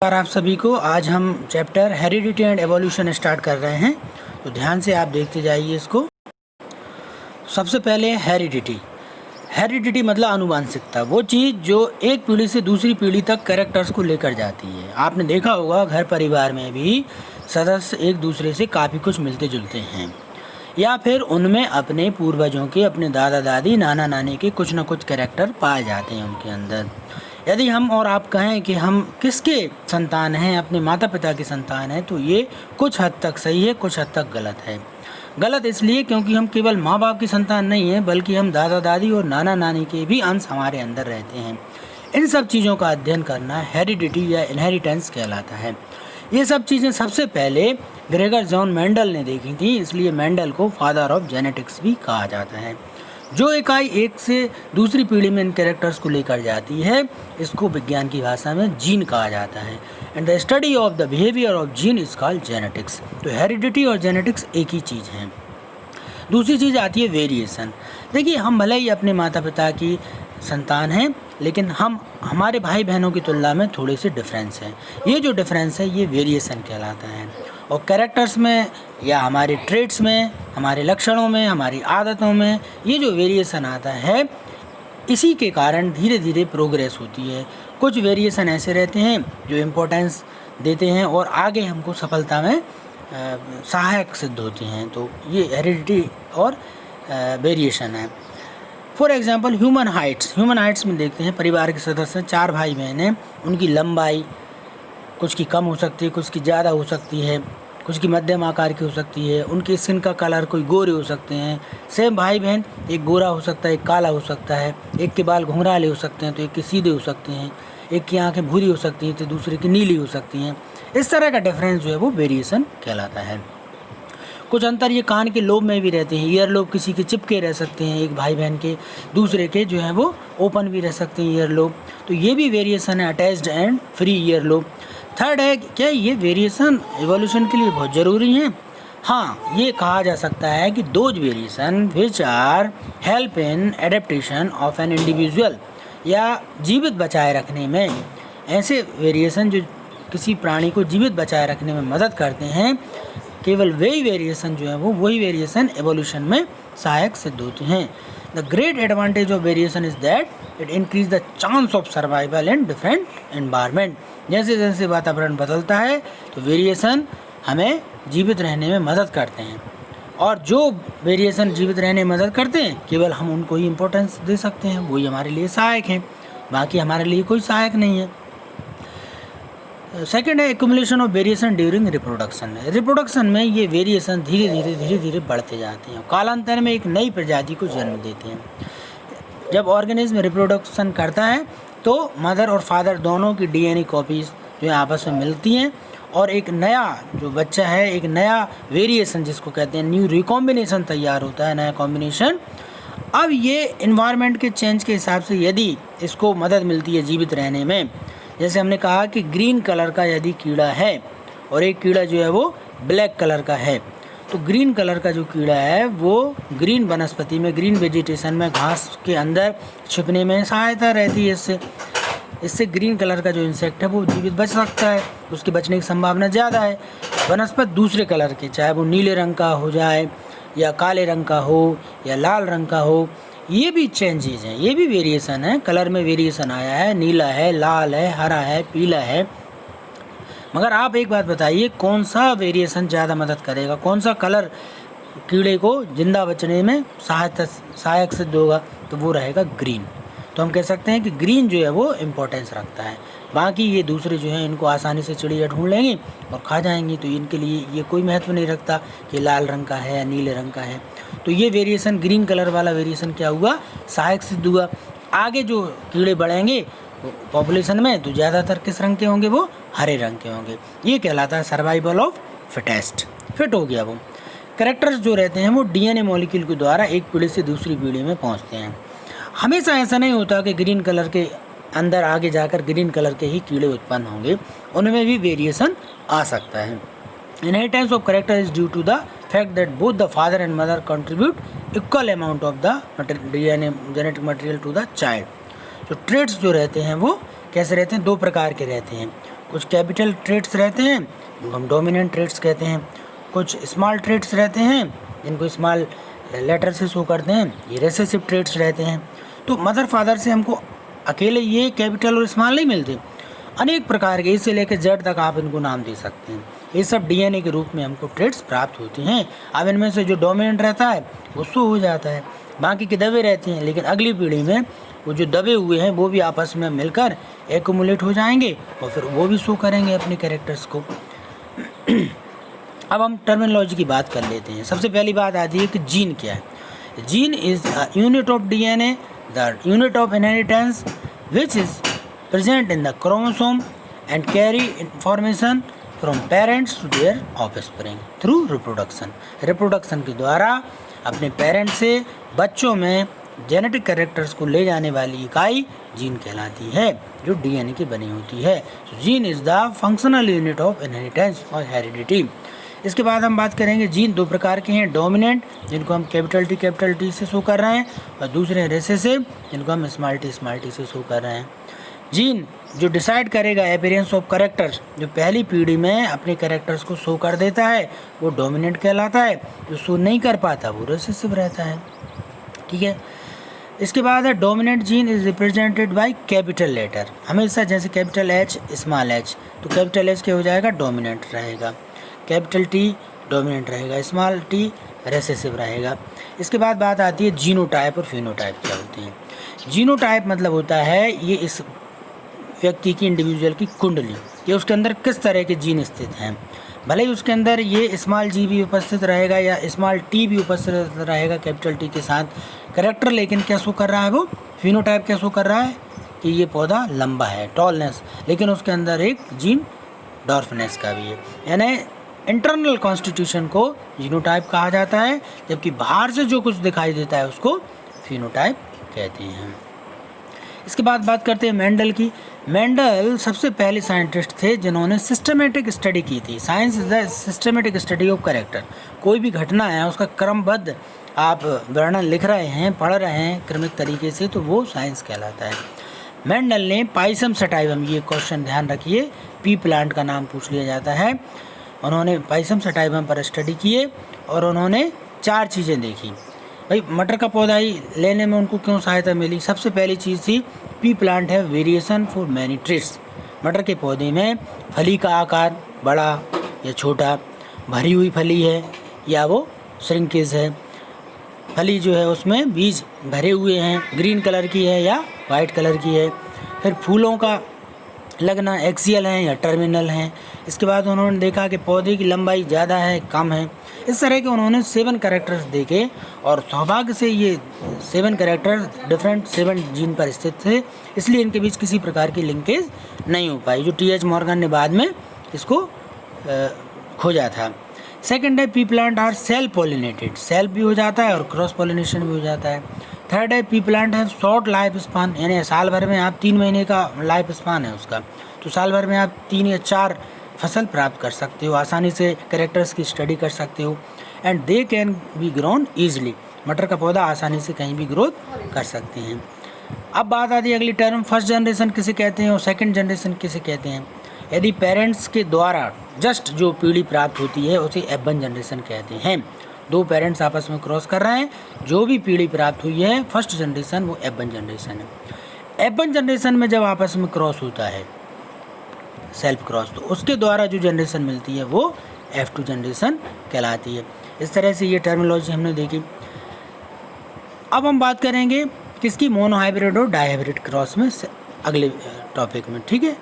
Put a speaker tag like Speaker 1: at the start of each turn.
Speaker 1: नमस्कार आप सभी को। आज हम chapter heredity and evolution start कर रहे हैं, तो ध्यान से आप देखते जाइए इसको। सबसे पहले हेरिडिटी मतलब आनुवंशिकता, वो चीज़ जो एक पीढ़ी से दूसरी पीढ़ी तक कैरेक्टर्स को लेकर जाती है। आपने देखा होगा घर परिवार में भी सदस्य एक दूसरे से काफ़ी कुछ मिलते जुलते हैं, या फिर उनमें अपने पूर्वजों के, अपने दादा दादी, नाना नानी के कुछ न कुछ कैरेक्टर पाए जाते हैं उनके अंदर। यदि हम और आप कहें कि हम किसके संतान हैं, अपने माता पिता की संतान हैं, तो ये कुछ हद तक सही है, कुछ हद तक गलत है। गलत इसलिए क्योंकि हम केवल माँ बाप की संतान नहीं हैं, बल्कि हम दादा दादी और नाना नानी के भी अंश हमारे अंदर रहते हैं। इन सब चीज़ों का अध्ययन करना हेरिडिटी या इनहेरिटेंस कहलाता है। ये सब चीज़ें सबसे पहले ग्रेगर जॉन मेंडल ने देखी थी, इसलिए मेंडल को फादर ऑफ जेनेटिक्स भी कहा जाता है। जो इकाई एक से दूसरी पीढ़ी में इन कैरेक्टर्स को लेकर जाती है, इसको विज्ञान की भाषा में जीन कहा जाता है। And the study of the behaviour of gene is called genetics. तो हेरिडिटी और जेनेटिक्स एक ही चीज़ है। दूसरी चीज़ आती है वेरिएशन। देखिए, हम भले ही अपने माता पिता की संतान हैं, लेकिन हम हमारे भाई बहनों की तुलना में थोड़े से डिफरेंस है। ये जो डिफरेंस है ये वेरिएशन कहलाता है। और कैरेक्टर्स में या हमारे ट्रेट्स में, हमारे लक्षणों में, हमारी आदतों में ये जो वेरिएशन आता है, इसी के कारण धीरे धीरे प्रोग्रेस होती है। कुछ वेरिएशन ऐसे रहते हैं जो इम्पोर्टेंस देते हैं और आगे हमको सफलता में सहायक सिद्ध होते हैं। तो ये हेरिडिटी और वेरिएशन है। फॉर एग्जांपल ह्यूमन हाइट्स में देखते हैं परिवार के सदस्य 4 भाई बहन हैं, उनकी लंबाई कुछ की कम हो सकती है, कुछ की ज़्यादा हो सकती है, कुछ की मध्यम आकार की हो सकती है, उनकी स्किन का कलर कोई गोरे हो सकते हैं। सेम भाई बहन, एक गोरा हो सकता है, एक काला हो सकता है, एक के बाल घुंघराले हो सकते हैं तो एक के सीधे हो सकते हैं, एक की आंखें भूरी हो सकती हैं तो दूसरे की नीली हो सकती हैं। इस तरह का डिफरेंस जो है वो वेरिएशन कहलाता है। कुछ अंतर ये कान के लोब में भी रहते हैं। ईयर लोब किसी के चिपके रह सकते हैं एक भाई बहन के, दूसरे के जो है वो ओपन भी रह सकते हैं ईयर लोब। तो ये भी वेरिएशन है, attached and free ear lobe. Third है, क्या ये वेरिएशन एवोल्यूशन के लिए बहुत ज़रूरी है? हाँ, ये कहा जा सकता है कि those variation which are help in adaptation of an individual, या जीवित बचाए रखने में, ऐसे वेरिएशन जो किसी प्राणी को जीवित बचाए रखने में मदद करते हैं, केवल वही वेरिएशन जो है वो वही वेरिएशन एवोल्यूशन में सहायक सिद्ध होते हैं। The great advantage of variation is that it increase the chance of survival in different environment. जैसे जैसे वातावरण बदलता है तो वेरिएशन हमें जीवित रहने में मदद करते हैं, और जो वेरिएशन जीवित रहने में मदद करते हैं केवल हम उनको ही इम्पोर्टेंस दे सकते हैं, वही हमारे लिए सहायक हैं, बाकी हमारे लिए कोई सहायक नहीं है। सेकेंड है accumulation of variation during reproduction. Reproduction में ये वेरिएशन धीरे धीरे बढ़ते जाते हैं, कालांतर में एक नई प्रजाति को जन्म देते हैं। जब ऑर्गेनिज्म रिप्रोडक्शन करता है तो मदर और फादर दोनों की डीएनए कॉपीज जो है आपस में मिलती हैं, और एक नया जो बच्चा है, एक नया वेरिएशन जिसको कहते हैं न्यू रिकॉम्बिनेशन तैयार होता है, नया कॉम्बिनेशन। अब ये इन्वायरमेंट के चेंज के हिसाब से यदि इसको मदद मिलती है जीवित रहने में, जैसे हमने कहा कि ग्रीन कलर का यदि कीड़ा है और एक कीड़ा जो है वो ब्लैक कलर का है, तो ग्रीन कलर का जो कीड़ा है वो ग्रीन वनस्पति में, ग्रीन वेजिटेशन में, घास के अंदर छिपने में सहायता रहती है। इससे ग्रीन कलर का जो इंसेक्ट है वो जीवित बच सकता है, उसके बचने की संभावना ज़्यादा है। वनस्पति दूसरे कलर के, चाहे वो नीले रंग का हो जाए या काले रंग का हो या लाल रंग का हो, ये भी चेंजेज हैं, ये भी वेरिएशन है। कलर में वेरिएशन आया है, नीला है, लाल है, हरा है, पीला है। मगर आप एक बात बताइए, कौन सा वेरिएशन ज़्यादा मदद करेगा, कौन सा कलर कीड़े को जिंदा बचने में सहायक सिद्ध होगा? तो वो रहेगा ग्रीन। तो हम कह सकते हैं कि ग्रीन जो है वो इम्पोर्टेंस रखता है। बाकी ये दूसरे जो हैं इनको आसानी से चिड़िया ढूंढ लेंगी और खा जाएंगी, तो इनके लिए ये कोई महत्व नहीं रखता कि लाल रंग का है या नीले रंग का है। तो ये वेरिएशन, ग्रीन कलर वाला वेरिएशन क्या हुआ, सहायक सिद्ध हुआ। आगे जो कीड़े बढ़ेंगे पॉपुलेशन में तो ज़्यादातर किस रंग के होंगे, वो हरे रंग के होंगे। ये कहलाता है सर्वाइवल ऑफ फिटेस्ट, फिट हो गया वो। कैरेक्टर्स जो रहते हैं वो डीएनए मॉलिक्यूल के द्वारा एक पीढ़ी से दूसरी पीढ़ी में पहुँचते हैं। हमेशा ऐसा नहीं होता कि ग्रीन कलर के अंदर आगे जाकर ग्रीन कलर के ही कीड़े उत्पन्न होंगे, उनमें भी वेरिएशन आ सकता है। Inheritance of character is due to the fact that both the father and mother contribute equal amount of the DNA genetic material to the child। तो ट्रेट्स जो रहते हैं वो कैसे रहते हैं, 2 प्रकार के रहते हैं। कुछ कैपिटल ट्रेट्स रहते हैं जिनको हम डोमिनेंट ट्रेट्स कहते हैं, कुछ स्मॉल ट्रेट्स रहते हैं जिनको स्मॉल लेटर से शो करते हैं, ये रिसेसिव ट्रेट्स रहते हैं। तो मदर फादर से हमको अकेले ये कैपिटल और स्मॉल नहीं मिलते, अनेक प्रकार के इससे लेकर जेड तक आप इनको नाम दे सकते हैं। ये सब डीएनए के रूप में हमको ट्रेट्स प्राप्त होती हैं। अब इनमें से जो डोमिनेंट रहता है वो शो हो जाता है, बाकी के दबे रहते हैं, लेकिन अगली पीढ़ी में वो जो दबे हुए हैं वो भी आपस में मिलकर एक्युमुलेट हो जाएंगे और फिर वो भी शो करेंगे अपने कैरेक्टर्स को। अब हम टर्मिनोलॉजी की बात कर लेते हैं। सबसे पहली बात आती है कि जीन क्या है। Gene is a unit of DNA, the unit of inheritance which is present in the chromosome and carry information from parents to their offspring through reproduction. Reproduction के द्वारा अपने पेरेंट्स से बच्चों में जेनेटिक कैरेक्टर्स को ले जाने वाली इकाई जीन कहलाती है, जो डीएनए की बनी होती है। Gene is the functional unit of inheritance और हेरिडिटी। इसके बाद हम बात करेंगे जीन दो प्रकार के हैं, डोमिनेंट जिनको हम कैपिटल टी से शो कर रहे हैं, और दूसरे रिसेसिव जिनको हम स्मॉल टी से शो कर रहे हैं। जीन जो डिसाइड करेगा अपीयरेंस ऑफ कैरेक्टर्स, जो पहली पीढ़ी में अपने कैरेक्टर्स को शो कर देता है, वो डोमिनेंट कहलाता है। जो शो नहीं कर पाता वो रिसेसिव रहता है। ठीक है। इसके बाद है dominant gene is represented by capital letter. हमेशा जैसे कैपिटल एच स्मॉल एच, तो कैपिटल एच क्या हो जाएगा, डोमिनेंट रहेगा, कैपिटल टी डोमिनेंट रहेगा, स्मॉल टी रिसेसिव रहेगा। इसके बाद बात आती है जीनोटाइप और फिनोटाइप क्या होते हैं। जीनोटाइप मतलब होता है ये इस व्यक्ति की इंडिविजुअल की कुंडली, ये उसके अंदर किस तरह के जीन स्थित हैं। भले ही उसके अंदर ये स्मॉल जी भी उपस्थित रहेगा या स्मॉल टी भी उपस्थित रहेगा कैपिटल टी के साथ करेक्टर, लेकिन क्या शो कर रहा है वो फिनोटाइप क्या शो कर रहा है कि ये पौधा लंबा है, टॉलनेस, लेकिन उसके अंदर एक जीन डॉर्फनेस का भी है। यानी इंटरनल कॉन्स्टिट्यूशन को जीनोटाइप कहा जाता है, जबकि बाहर से जो कुछ दिखाई देता है उसको फिनोटाइप कहते हैं। इसके बाद बात करते हैं मेंडल की। मेंडल सबसे पहले साइंटिस्ट थे जिन्होंने सिस्टमेटिक स्टडी की थी। Science is the systematic study of character. कोई भी घटना है उसका क्रमबद्ध आप वर्णन लिख रहे हैं, पढ़ रहे हैं क्रमिक तरीके से, तो वो साइंस कहलाता है। मेंडल ने पाइसम सटाइवम, ये क्वेश्चन ध्यान रखिए, पी प्लांट का नाम पूछ लिया जाता है, उन्होंने पाइसम सटाइवम पर स्टडी किए और उन्होंने 4 चीज़ें देखी। भाई मटर का पौधा ही लेने में उनको क्यों सहायता मिली। सबसे पहली चीज़ थी पी प्लांट है वेरिएशन फॉर मैनी ट्रीज। मटर के पौधे में फली का आकार बड़ा या छोटा, भरी हुई फली है या वो श्रिंकेज है, फली जो है उसमें बीज भरे हुए हैं, ग्रीन कलर की है या वाइट कलर की है। फिर फूलों का लगना एक्सियल है या टर्मिनल है। इसके बाद उन्होंने देखा कि पौधे की लंबाई ज़्यादा है कम है। इस तरह के उन्होंने 7 कैरेक्टर्स देखे और सौभाग्य से ये 7 कैरेक्टर डिफरेंट 7 जीन पर स्थित थे, इसलिए इनके बीच किसी प्रकार की लिंकेज नहीं हो पाई, जो टी.एच. मॉर्गन ने बाद में इसको खोजा था। सेकेंड है pea plant are self pollinated, self भी हो जाता है और क्रॉस पॉलिनेशन भी हो जाता है। थर्ड है पी प्लांट है शॉर्ट लाइफ स्पान, यानी साल भर में आप 3 महीने का लाइफ स्पान है उसका, तो साल भर में आप 3 या 4 फसल प्राप्त कर सकते हो, आसानी से कैरेक्टर्स की स्टडी कर सकते हो। And they can be grown easily, मटर का पौधा आसानी से कहीं भी ग्रोथ कर सकते हैं। अब बात आती है अगली टर्म, फर्स्ट जनरेशन किसे कहते हैं और सेकंड जनरेशन किसे कहते हैं। यदि पेरेंट्स के द्वारा जस्ट जो पीढ़ी प्राप्त होती है उसे F1 जनरेशन कहते हैं। 2 पेरेंट्स आपस में क्रॉस कर रहे हैं, जो भी पीढ़ी प्राप्त हुई है फर्स्ट जनरेशन वो F1 जनरेशन है। F1 जनरेशन में जब आपस में क्रॉस होता है सेल्फ क्रॉस, तो उसके द्वारा जो जनरेशन मिलती है वो F2 जनरेशन कहलाती है। इस तरह से ये टर्मिनोलॉजी हमने देखी। अब हम बात करेंगे किसकी, मोनोहाइब्रिड और डाईहाइब्रिड क्रॉस में अगले टॉपिक में। ठीक है।